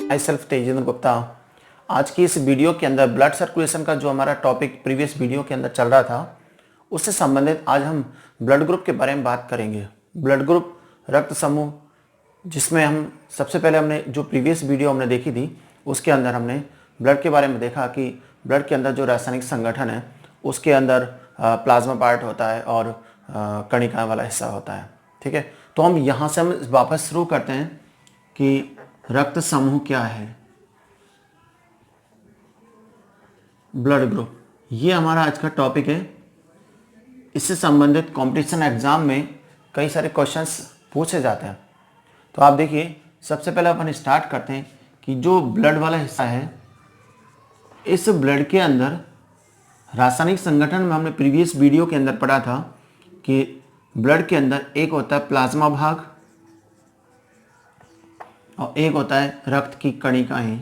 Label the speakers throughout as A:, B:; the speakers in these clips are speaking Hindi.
A: I self Tejendra Gupta. आज की इस वीडियो के अंदर ब्लड सर्कुलेशन का जो हमारा टॉपिक प्रीवियस वीडियो के अंदर चल रहा था उससे संबंधित आज हम ब्लड ग्रुप के बारे में बात करेंगे। ब्लड ग्रुप रक्त समूह, जिसमें हम सबसे पहले हमने जो प्रीवियस वीडियो हमने देखी थी उसके अंदर हमने ब्लड के बारे में देखा कि ब्लड के अंदर जो रासायनिक संगठन है उसके अंदर प्लाज्मा पार्ट होता है और कणिका वाला हिस्सा होता है। ठीक है, तो हम यहाँ से हम वापस शुरू करते हैं कि रक्त समूह क्या है। ब्लड ग्रुप, ये हमारा आज का टॉपिक है। इससे संबंधित कंपटीशन एग्जाम में कई सारे क्वेश्चंस पूछे जाते हैं। तो आप देखिए, सबसे पहले अपन स्टार्ट करते हैं कि जो ब्लड वाला हिस्सा है, इस ब्लड के अंदर रासायनिक संगठन में हमने प्रीवियस वीडियो के अंदर पढ़ा था कि ब्लड के अंदर एक होता है प्लाज्मा भाग और एक होता है रक्त की कणिकाएं।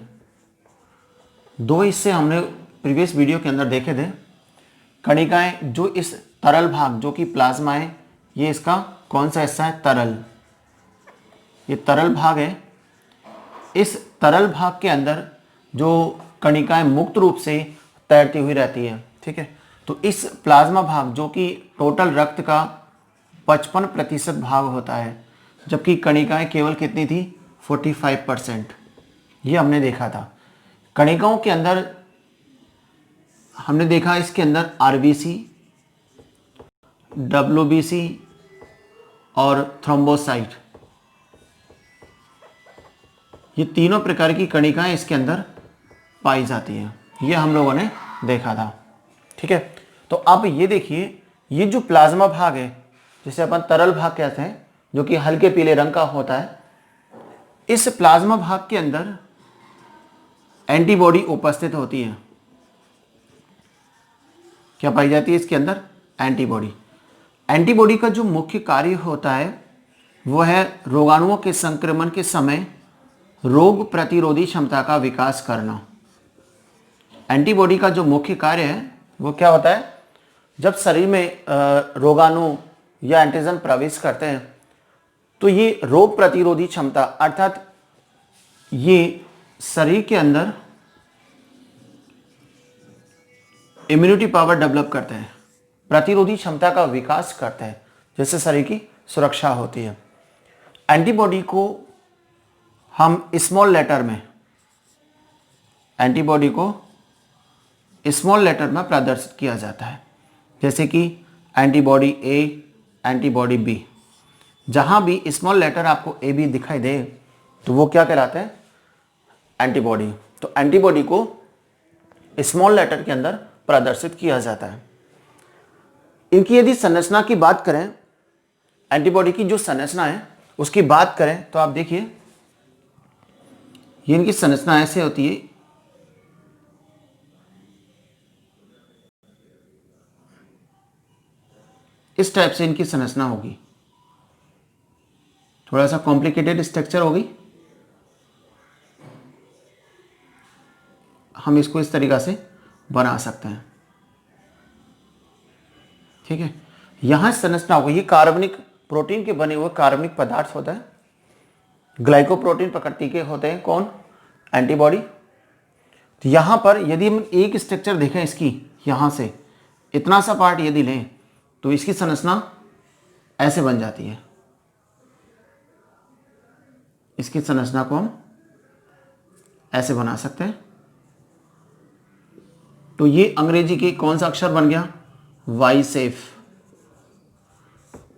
A: दो हिस्से हमने प्रीवियस वीडियो के अंदर देखे थे। कणिकाएं जो इस तरल भाग जो कि प्लाज्मा है, ये इसका कौन सा हिस्सा है? तरल। ये तरल भाग है। इस तरल भाग के अंदर जो कणिकाएं मुक्त रूप से तैरती हुई रहती है। ठीक है, तो इस प्लाज्मा भाग जो कि टोटल रक्त का 55% भाग होता है, जबकि कणिकाएं केवल कितनी थी? 45%। ये हमने देखा था। कणिकाओं के अंदर हमने देखा, इसके अंदर आरबीसी, डब्ल्यूबीसी और थ्रोम्बोसाइट, ये तीनों प्रकार की कणिकाएं इसके अंदर पाई जाती हैं। ये हम लोगों ने देखा था। ठीक है, तो अब ये देखिए, ये जो प्लाज्मा भाग है, जिसे अपन तरल भाग कहते हैं, जो कि हल्के पीले रंग का होता है, इस प्लाज्मा भाग के अंदर एंटीबॉडी उपस्थित होती है। क्या पाई जाती है इसके अंदर? एंटीबॉडी। एंटीबॉडी का जो मुख्य कार्य होता है वो है रोगाणुओं के संक्रमण के समय रोग प्रतिरोधी क्षमता का विकास करना। एंटीबॉडी का जो मुख्य कार्य है वो क्या होता है? जब शरीर में रोगाणु या एंटीजन प्रवेश करते हैं तो ये रोग प्रतिरोधी क्षमता, अर्थात ये शरीर के अंदर इम्यूनिटी पावर डेवलप करते हैं, प्रतिरोधी क्षमता का विकास करते हैं, जिससे शरीर की सुरक्षा होती है। एंटीबॉडी को हम स्मॉल लेटर में, एंटीबॉडी को स्मॉल लेटर में प्रदर्शित किया जाता है, जैसे कि एंटीबॉडी ए, एंटीबॉडी बी। जहां भी स्मॉल लेटर आपको ए बी दिखाई दे तो वो क्या कहलाते हैं? एंटीबॉडी। तो एंटीबॉडी को स्मॉल लेटर के अंदर प्रदर्शित किया जाता है। इनकी यदि संरचना की बात करें, एंटीबॉडी की जो संरचना है उसकी बात करें तो आप देखिए, ये इनकी संरचना ऐसे होती है। इस टाइप से इनकी संरचना होगी, थोड़ा सा कॉम्प्लिकेटेड स्ट्रक्चर होगी। हम इसको इस तरीका से बना सकते हैं। ठीक है, यहां संरचना होगी। ये कार्बनिक प्रोटीन के बने हुए कार्बनिक पदार्थ होता है। ग्लाइकोप्रोटीन प्रकृति के होते हैं। कौन? एंटीबॉडी। तो यहां पर यदि हम एक स्ट्रक्चर देखें इसकी, यहां से इतना सा पार्ट यदि लें तो इसकी संरचना ऐसे बन जाती है। इसकी संरचना को हम ऐसे बना सकते हैं। तो ये अंग्रेजी के कौन सा अक्षर बन गया? Y safe.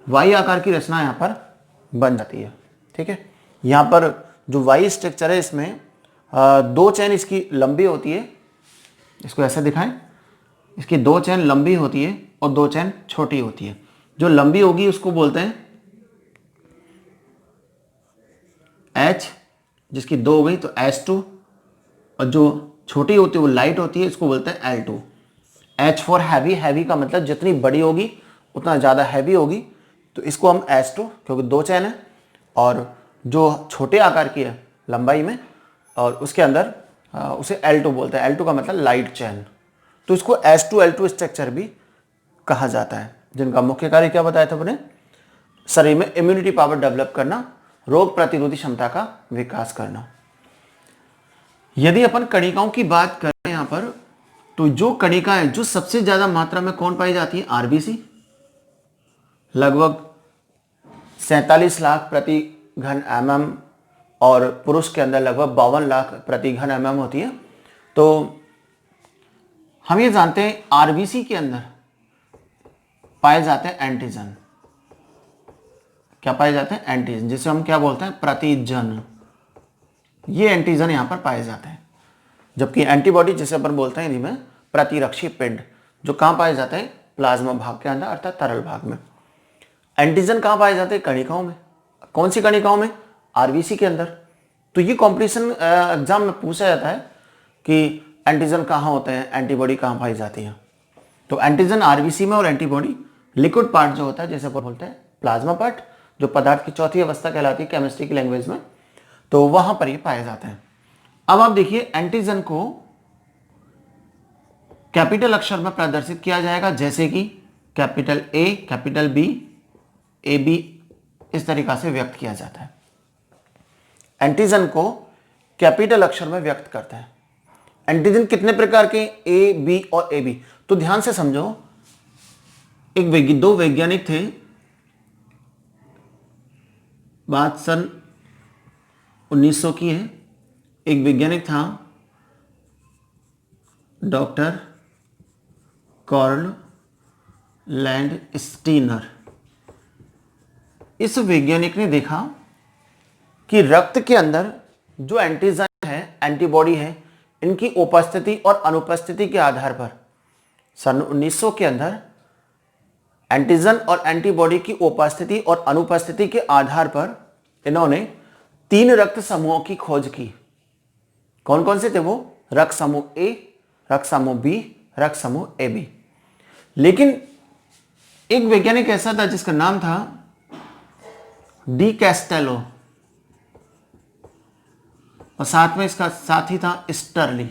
A: वाई आकार की रचना यहां पर बन जाती है। ठीक है, यहां पर जो वाई स्ट्रक्चर है इसमें दो चैन इसकी लंबी होती है। इसको ऐसे दिखाएं, इसकी दो चैन लंबी होती है और दो चैन छोटी होती है। जो लंबी होगी उसको बोलते हैं H, जिसकी दो हो गई तो H2, और जो छोटी होती है वो लाइट होती है, इसको बोलते हैं L2। H for heavy. Heavy का मतलब जितनी बड़ी होगी उतना ज़्यादा हैवी होगी, तो इसको हम H2, क्योंकि दो चैन है, और जो छोटे आकार की है लंबाई में और उसके अंदर उसे L2 बोलते हैं। L2 का मतलब लाइट चैन। तो इसको H2L2 स्ट्रक्चर भी कहा जाता है, जिनका मुख्य कार्य क्या बताया था अपने? शरीर में इम्यूनिटी पावर डेवलप करना, रोग प्रतिरोधी क्षमता का विकास करना। यदि अपन कणिकाओं की बात करें यहां पर, तो जो कणिका है जो सबसे ज्यादा मात्रा में कौन पाई जाती है, आरबीसी, लगभग 47 लाख प्रति घन mm, और पुरुष के अंदर लगभग 52 लाख प्रति घन mm होती है। तो हम ये जानते हैं आरबीसी के अंदर पाए जाते हैं एंटीजन। क्या पाए जाते हैं, एंटीजन, जिसे हम क्या बोलते हैं, प्रतिजन। ये एंटीजन यहां पर पाए जाते हैं। जबकि एंटीबॉडी जिसे अपन बोलते हैं हिंदी में प्रतिरक्षी पिंड, जो कहां पाए जाते हैं, प्लाज्मा भाग के अंदर अर्थात तरल भाग में। एंटीजन कहां पाए जाते हैं, कणिकाओं में। कौन सी कणिकाओं में, आरबीसी के अंदर। तो ये कॉम्पिटिशन एग्जाम में पूछा जाता है कि एंटीजन कहां होते हैं, एंटीबॉडी कहां पाई जाती है। तो एंटीजन आरबीसी में और एंटीबॉडी लिक्विड पार्ट जो होता है जैसे अपन बोलते हैं प्लाज्मा पार्ट, जो पदार्थ की चौथी अवस्था कहलाती है केमिस्ट्री की लैंग्वेज में, तो वहां पर ये पाए जाते हैं। अब आप देखिए एंटीजन को कैपिटल अक्षर में प्रदर्शित किया जाएगा, जैसे कि capital A, capital B, A B, इस तरीका से व्यक्त किया जाता है। एंटीजन को कैपिटल अक्षर में व्यक्त करते हैं। एंटीजन कितने प्रकार के, ए, बी और ए बी। तो ध्यान से समझो, दो वैज्ञानिक थे, बात सन 1900 की है। एक वैज्ञानिक था डॉक्टर कार्ल लैंडस्टीनर। इस वैज्ञानिक ने देखा कि रक्त के अंदर जो एंटीजन है, एंटीबॉडी है, इनकी उपस्थिति और अनुपस्थिति के आधार पर सन 1900 के अंदर एंटीजन और एंटीबॉडी की उपस्थिति और अनुपस्थिति के आधार पर इन्होंने 3 रक्त समूहों की खोज की। कौन कौन से थे वो, रक्त समूह ए, रक्त समूह बी, रक्त समूह ए बी। लेकिन एक वैज्ञानिक ऐसा था जिसका नाम था डी कैस्टेलो, और साथ में इसका साथी था स्टर्ली।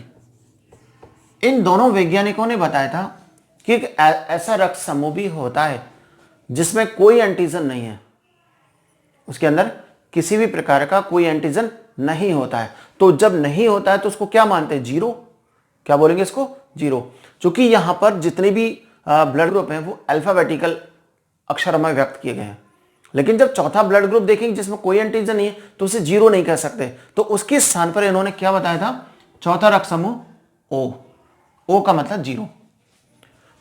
A: इन दोनों वैज्ञानिकों ने बताया था कि एक ऐसा रक्त समूह भी होता है जिसमें कोई एंटीजन नहीं है, उसके अंदर किसी भी प्रकार का कोई एंटीजन नहीं होता है। तो जब नहीं होता है तो उसको क्या मानते हैं, जीरो। क्या बोलेंगे इसको, जीरो। क्योंकि यहां पर जितने भी ब्लड ग्रुप हैं वो अल्फाबेटिकल अक्षर में व्यक्त किए गए हैं। लेकिन जब चौथा ब्लड ग्रुप देखेंगे जिसमें कोई एंटीजन नहीं है तो उसे जीरो नहीं कह सकते। तो उसके स्थान पर इन्होंने क्या बताया था, चौथा रक्त समूह ओ। ओ का मतलब जीरो।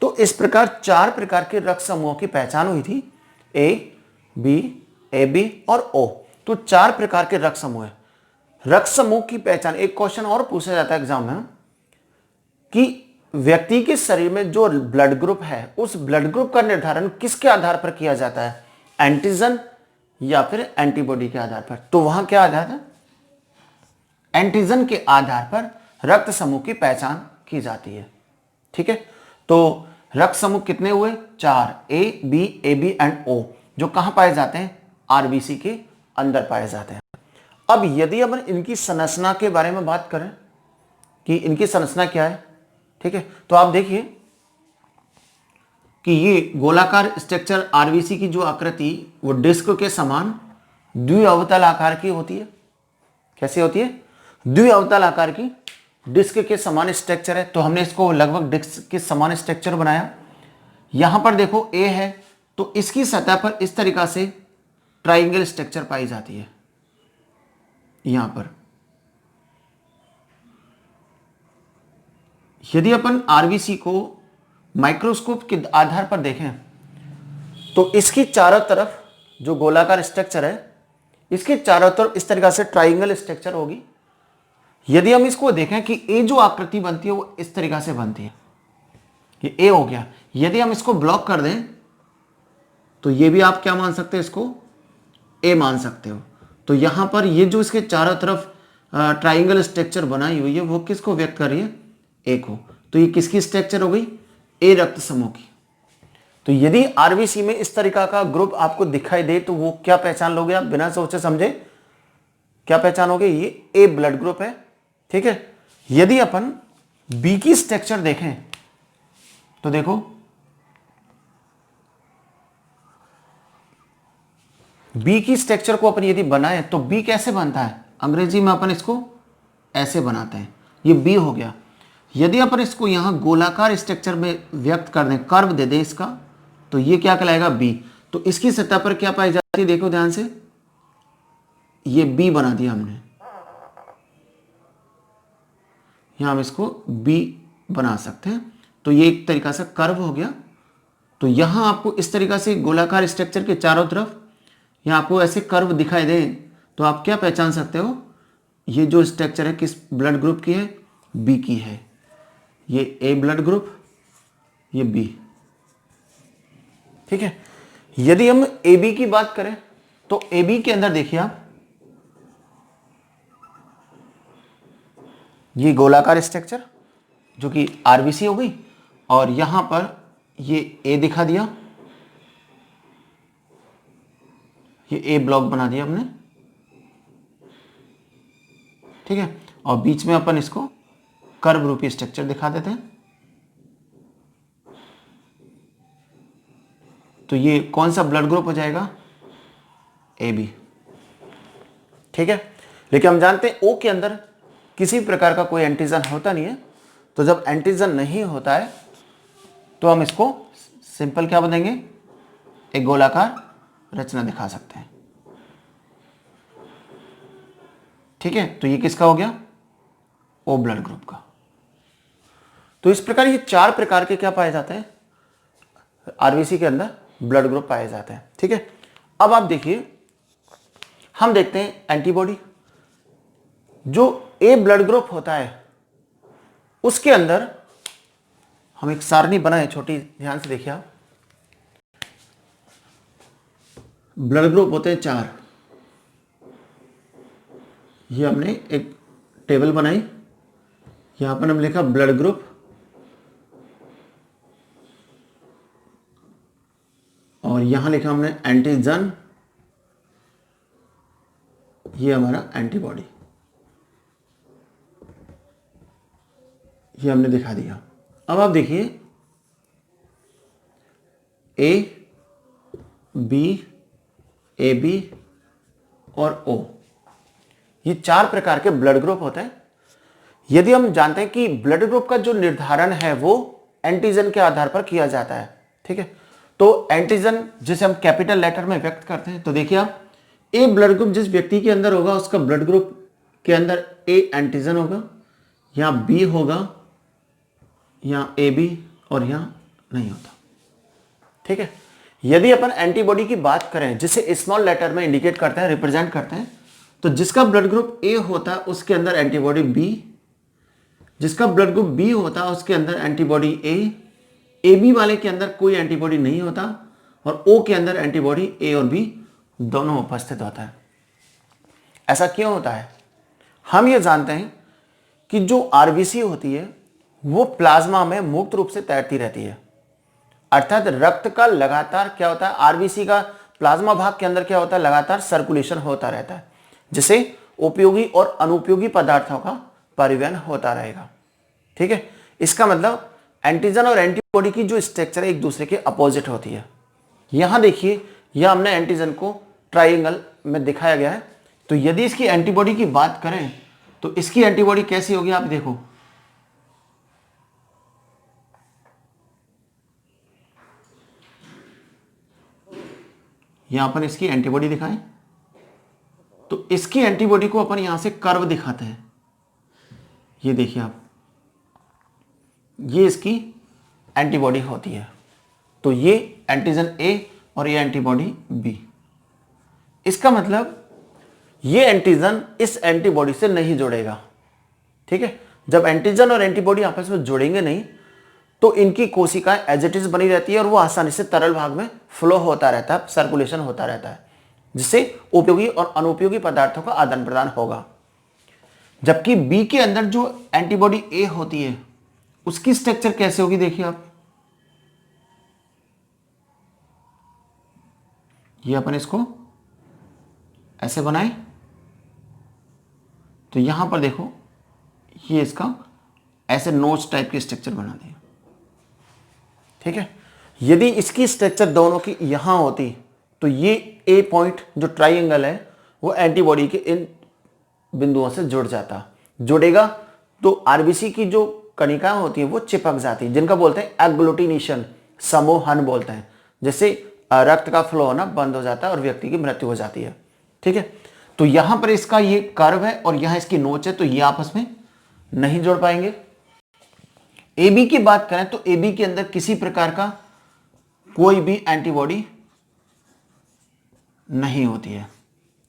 A: तो इस प्रकार 4 प्रकार के रक्त समूहों की पहचान हुई थी, ए बी और ओ। तो 4 प्रकार के रक्त समूह है। रक्त समूह की पहचान, एक क्वेश्चन और पूछा जाता है एग्जाम में कि व्यक्ति के शरीर में जो ब्लड ग्रुप है उस ब्लड ग्रुप का निर्धारण किसके आधार पर किया जाता है, एंटीजन या फिर एंटीबॉडी के आधार पर। तो वहां क्या आधार है, एंटीजन के आधार पर रक्त समूह की पहचान की जाती है। ठीक है, तो रक्त समूह कितने हुए, 4, ए बी एंड ओ, जो कहां पाए जाते हैं, आरबीसी के अंदर पाए जाते हैं। अब यदि अपन इनकी संरचना के बारे में बात करें कि इनकी संरचना क्या है, ठीक है, तो आप देखिए कि ये गोलाकार स्ट्रक्चर आरबीसी की जो आकृति वो डिस्क के समान द्विअवतल आकार की होती है। कैसे होती है, द्विअवतल आकार की डिस्क के समान स्ट्रक्चर है। तो हमने इसको लगभग डिस्क के समान स्ट्रक्चर बनाया। यहां पर देखो ए है तो इसकी सतह पर इस तरीका से ट्राइंगल स्ट्रक्चर पाई जाती है। यहां पर यदि अपन आरबीसी को माइक्रोस्कोप के आधार पर देखें तो इसकी चारों तरफ जो गोलाकार स्ट्रक्चर है, इसके चारों तरफ इस तरीका से ट्राइंगल स्ट्रक्चर होगी। यदि हम इसको देखें कि ए जो आकृति बनती है वो इस तरीका से बनती है, ये ए हो गया। यदि हम इसको ब्लॉक कर दें तो ये भी आप क्या मान सकते हैं, इसको ए मान सकते हो। तो यहां पर ये जो इसके चारों तरफ ट्राइंगल स्ट्रक्चर बनाई हुई है वो किसको व्यक्त कर रही है, ए को। तो ये किसकी स्ट्रक्चर हो गई, ए रक्त समूह की। तो यदि आरबीसी में इस तरीका का ग्रुप आपको दिखाई दे तो वो क्या पहचान लोगे आप, बिना सोचे समझे क्या पहचानोगे, ये ए ब्लड ग्रुप है। ठीक है, यदि अपन बी की स्ट्रक्चर देखें तो देखो बी की स्ट्रक्चर को अपन यदि बनाए तो बी कैसे बनता है, अंग्रेजी में अपन इसको ऐसे बनाते हैं। ये बी हो गया। यदि अपन इसको यहाँ गोलाकार स्ट्रक्चर में व्यक्त कर दें, कर्व दे दें इसका, तो ये क्या कहलाएगा, बी। तो इसकी सतह पर क्या पाई जाती है, देखो ध्यान से, ये बी बना दिया हमने, यहां हम इसको बी बना सकते हैं। तो ये एक तरीका से कर्व हो गया। तो यहां आपको इस तरीका से गोलाकार स्ट्रक्चर के चारों तरफ यहां आपको ऐसे कर्व दिखाई दे, तो आप क्या पहचान सकते हो, ये जो स्ट्रक्चर है किस ब्लड ग्रुप की है, बी की है। ये ए ब्लड ग्रुप, ये बी। ठीक है। यदि हम ए बी की बात करें तो ए बी के अंदर देखिए आप, ये गोलाकार स्ट्रक्चर जो कि आरबीसी हो गई, और यहां पर ये ए दिखा दिया, ये ए ब्लॉक बना दिया हमने। ठीक है। और बीच में अपन इसको कर्व रूपी स्ट्रक्चर दिखा देते हैं। तो ये कौन सा ब्लड ग्रुप हो जाएगा, ए बी। ठीक है। लेकिन हम जानते हैं ओ के अंदर किसी प्रकार का कोई एंटीजन होता नहीं है। तो जब एंटीजन नहीं होता है तो हम इसको सिंपल क्या बनेंगे, एक गोलाकार रचना दिखा सकते हैं। ठीक है। तो ये किसका हो गया, ओ ब्लड ग्रुप का। तो इस प्रकार ये 4 प्रकार के क्या पाए जाते हैं, आरबीसी के अंदर ब्लड ग्रुप पाए जाते हैं। ठीक है। अब आप देखिए, हम देखते हैं एंटीबॉडी। जो ए ब्लड ग्रुप होता है उसके अंदर हम एक सारणी बनाए छोटी, ध्यान से देखिए आप। ब्लड ग्रुप होते हैं 4। ये हमने एक टेबल बनाई, यहां पर हम लिखा ब्लड ग्रुप, और यहां लिखा हमने एंटीजन, ये हमारा एंटीबॉडी, ये हमने दिखा दिया। अब आप देखिए, ए बी, ए बी और ओ, ये 4 प्रकार के ब्लड ग्रुप होते हैं। यदि हम जानते हैं कि ब्लड ग्रुप का जो निर्धारण है वो एंटीजन के आधार पर किया जाता है। ठीक है। तो एंटीजन जिसे हम कैपिटल लेटर में व्यक्त करते हैं, तो देखिए आप, ए ब्लड ग्रुप जिस व्यक्ति के अंदर होगा उसका ब्लड ग्रुप के अंदर ए एंटीजन होगा, यहां बी होगा, यहां ए बी, और यहां नहीं होता। ठीक है। यदि अपन एंटीबॉडी की बात करें जिसे स्मॉल लेटर में इंडिकेट करते हैं, रिप्रेजेंट करते हैं, तो जिसका ब्लड ग्रुप ए होता है उसके अंदर एंटीबॉडी बी, जिसका ब्लड ग्रुप बी होता है उसके अंदर एंटीबॉडी ए बी वाले के अंदर कोई एंटीबॉडी नहीं होता, और ओ के अंदर एंटीबॉडी ए और बी दोनों उपस्थित होता है। ऐसा क्यों होता है? हम ये जानते हैं कि जो आरबीसी होती है वो प्लाज्मा में मुक्त रूप से तैरती रहती है, अर्थात रक्त का लगातार क्या होता है, आरबीसी का प्लाज्मा भाग के अंदर क्या होता है, लगातार सर्कुलेशन होता रहता है, जिससे उपयोगी और अनुपयोगी पदार्थों का परिवहन होता रहेगा। ठीक है। इसका मतलब एंटीजन और एंटीबॉडी की जो स्ट्रक्चर है एक दूसरे के अपोजिट होती है। यहां देखिए, यह हमने एंटीजन को ट्राइंगल में दिखाया गया है। तो यदि इसकी एंटीबॉडी की बात करें तो इसकी एंटीबॉडी कैसी होगी, आप देखो, यहां पर इसकी एंटीबॉडी दिखाएं, तो इसकी एंटीबॉडी को अपन यहां से कर्व दिखाते हैं। ये देखिए आप, ये इसकी एंटीबॉडी होती है। तो ये एंटीजन ए और ये एंटीबॉडी बी। इसका मतलब ये एंटीजन इस एंटीबॉडी से नहीं जुड़ेगा। ठीक है। जब एंटीजन और एंटीबॉडी आपस में जुड़ेंगे नहीं तो इनकी कोशिकाएं एज इट इज बनी रहती है और वो आसानी से तरल भाग में फ्लो होता रहता है, सर्कुलेशन होता रहता है, जिससे उपयोगी और अनुपयोगी पदार्थों का आदान प्रदान होगा। जबकि बी के अंदर जो एंटीबॉडी ए होती है उसकी स्ट्रक्चर कैसे होगी, देखिए आप, ये अपन इसको ऐसे बनाए, तो यहां पर देखो ये इसका ऐसे नोच टाइप की स्ट्रक्चर बना दी। ठीक है। यदि इसकी स्ट्रक्चर दोनों की यहां होती तो ये ए पॉइंट जो ट्राइंगल है वो एंटीबॉडी के इन बिंदुओं से जुड़ जाता, जुड़ेगा तो आरबीसी की जो कणिकाएं होती है वो चिपक जाती है, जिनका बोलते हैं एग्लूटिनेशन, समूहन बोलते हैं, जिससे रक्त का फ्लो होना बंद हो जाता है और व्यक्ति की मृत्यु हो जाती है। ठीक है, तो यहां पर इसका ये कर्व है और यहां इसकी नोच है, तो ये आपस में नहीं जोड़ पाएंगे। एबी की बात करें तो एबी के अंदर किसी प्रकार का कोई भी एंटीबॉडी नहीं होती है।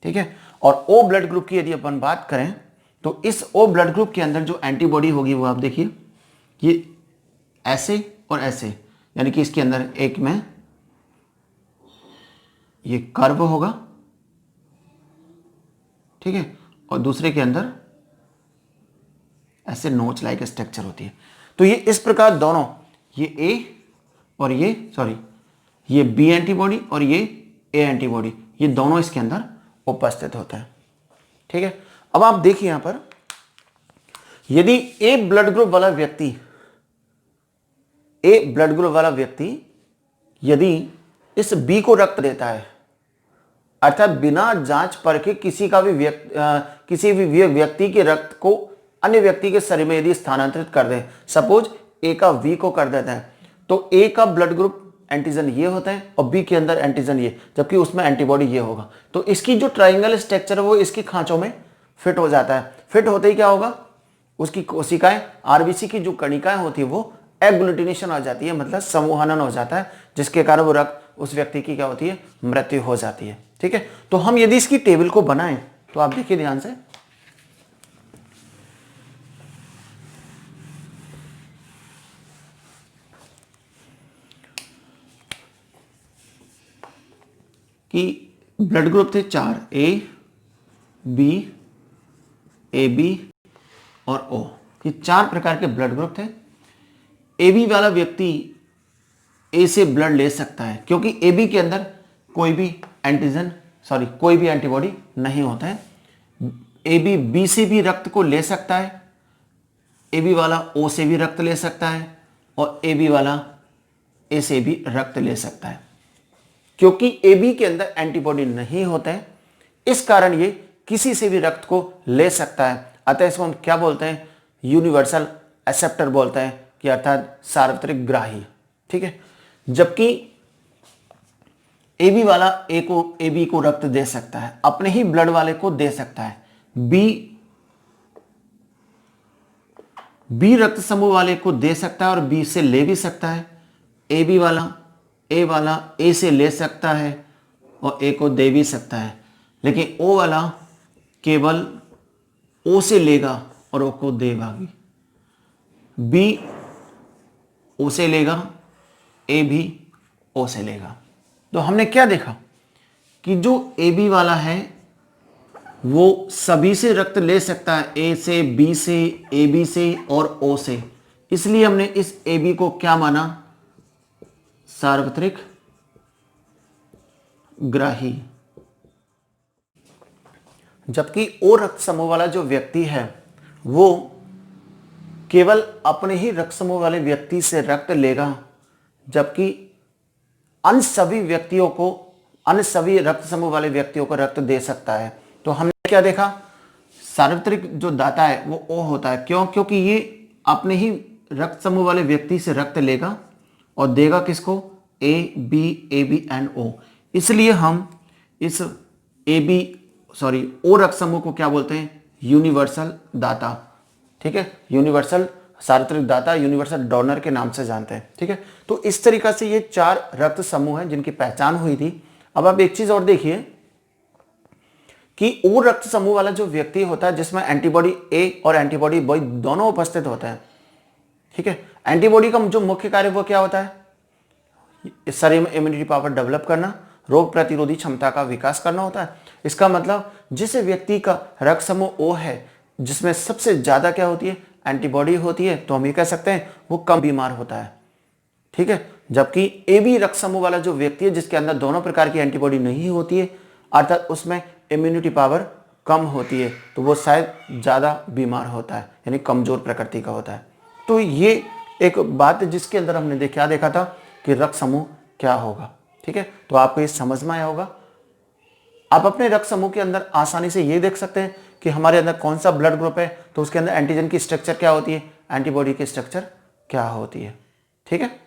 A: ठीक है, और ओ ब्लड ग्रुप की यदि अपन बात करें तो इस ओ ब्लड ग्रुप के अंदर जो एंटीबॉडी होगी वो आप देखिए, ये ऐसे और ऐसे, यानी कि इसके अंदर एक में ये कर्व होगा, ठीक है, और दूसरे के अंदर ऐसे नोच लाइक स्ट्रक्चर होती है। तो ये इस प्रकार दोनों, ये ए और ये बी एंटीबॉडी और ये ए एंटीबॉडी, ये दोनों इसके अंदर उपस्थित होता है। ठीक है, अब आप देखिए यहां पर, यदि ए ब्लड ग्रुप वाला व्यक्ति यदि इस बी को रक्त देता है, अर्थात बिना जांच परखे किसी भी व्यक्ति के रक्त को अन्य व्यक्ति के शरीर में यदि स्थानांतरित कर दे, सपोज ए का वी को कर देता है, तो ए का ब्लड ग्रुप एंटीजन ये होता है और बी के अंदर एंटीजन ये, जबकि उसमें एंटीबॉडी ये होगा, तो इसकी जो ट्रायंगल स्ट्रक्चर है वो इसकी खांचों में फिट हो जाता है। फिट होते ही क्या होगा, उसकी कोशिकाएं, आरबीसी की जो कणिकाएं होती है वो एग्लूटिनेशन हो जाती है, मतलब समूहनन हो जाता है, जिसके कारण वो रक्त उस व्यक्ति की क्या होती है, मृत्यु हो जाती है। ठीक है, तो हम यदि इसकी टेबल को बनाएं तो आप देखिए ध्यान से, कि ब्लड ग्रुप थे 4, ए बी और ओ, ये 4 प्रकार के ब्लड ग्रुप थे। ए बी वाला व्यक्ति ए से ब्लड ले सकता है क्योंकि ए बी के अंदर कोई भी एंटीबॉडी नहीं होता है। ए बी बी से भी रक्त को ले सकता है, ए बी वाला ओ से भी रक्त ले सकता है और ए बी वाला ए से भी रक्त ले सकता है। क्योंकि ए बी के अंदर एंटीबॉडी नहीं होते हैं, इस कारण ये किसी से भी रक्त को ले सकता है। अतः इसको हम क्या बोलते हैं, यूनिवर्सल एक्सेप्टर बोलते हैं, कि अर्थात सार्वत्रिक ग्राही। ठीक है, जबकि ए बी वाला ए बी को रक्त दे सकता है, अपने ही ब्लड वाले को दे सकता है, बी रक्त समूह वाले को दे सकता है और बी से ले भी सकता है। ए बी वाला ए से ले सकता है और ए को दे भी सकता है, लेकिन ओ वाला केवल ओ से लेगा और ओ को देगा भी। बी ओ से लेगा, ए भी ओ से लेगा। तो हमने क्या देखा कि जो ए बी वाला है वो सभी से रक्त ले सकता है, ए से, बी से, ए बी से और ओ से, इसलिए हमने इस ए बी को क्या माना, सार्वत्रिक ग्राही। जबकि ओ रक्त समूह वाला जो व्यक्ति है वो केवल अपने ही रक्त समूह वाले व्यक्ति से रक्त लेगा, जबकि अन्य सभी रक्त समूह वाले व्यक्तियों को रक्त दे सकता है। तो हमने क्या देखा, सार्वत्रिक जो दाता है वो ओ होता है। क्यों? क्योंकि ये अपने ही रक्त समूह वाले व्यक्ति से रक्त लेगा और देगा किसको, ए बी एंड ओ। इसलिए हम इस ओ रक्त समूह को क्या बोलते हैं, यूनिवर्सल दाता। ठीक है, यूनिवर्सल सार्वत्रिक दाता, यूनिवर्सल डोनर के नाम से जानते हैं। ठीक है, तो इस तरीका से ये 4 रक्त समूह हैं जिनकी पहचान हुई थी। अब आप एक चीज और देखिए कि ओ रक्त समूह वाला जो व्यक्ति होता है जिसमें एंटीबॉडी ए और एंटीबॉडी बी दोनों उपस्थित होते हैं। ठीक है, एंटीबॉडी का जो मुख्य कार्य वो क्या होता है, इस शरीर में इम्यूनिटी पावर डेवलप करना, रोग प्रतिरोधी क्षमता का विकास करना होता है। इसका मतलब जिस व्यक्ति का रक्त समूह ओ है जिसमें सबसे ज्यादा क्या होती है, एंटीबॉडी होती है, तो हम ये कह सकते हैं वो कम बीमार होता है। ठीक है, जबकि ए बी रक्त समूह वाला जो व्यक्ति है जिसके अंदर दोनों प्रकार की एंटीबॉडी नहीं होती है, अर्थात उसमें इम्यूनिटी पावर कम होती है, तो वो शायद ज्यादा बीमार होता है, यानी कमजोर प्रकृति का होता है। तो ये एक बात जिसके अंदर हमने क्या देखा था कि रक्त समूह क्या होगा। ठीक है, तो आपको ये समझ में आया होगा। आप अपने रक्त समूह के अंदर आसानी से ये देख सकते हैं कि हमारे अंदर कौन सा ब्लड ग्रुप है, तो उसके अंदर एंटीजन की स्ट्रक्चर क्या होती है, एंटीबॉडी की स्ट्रक्चर क्या होती है। ठीक है।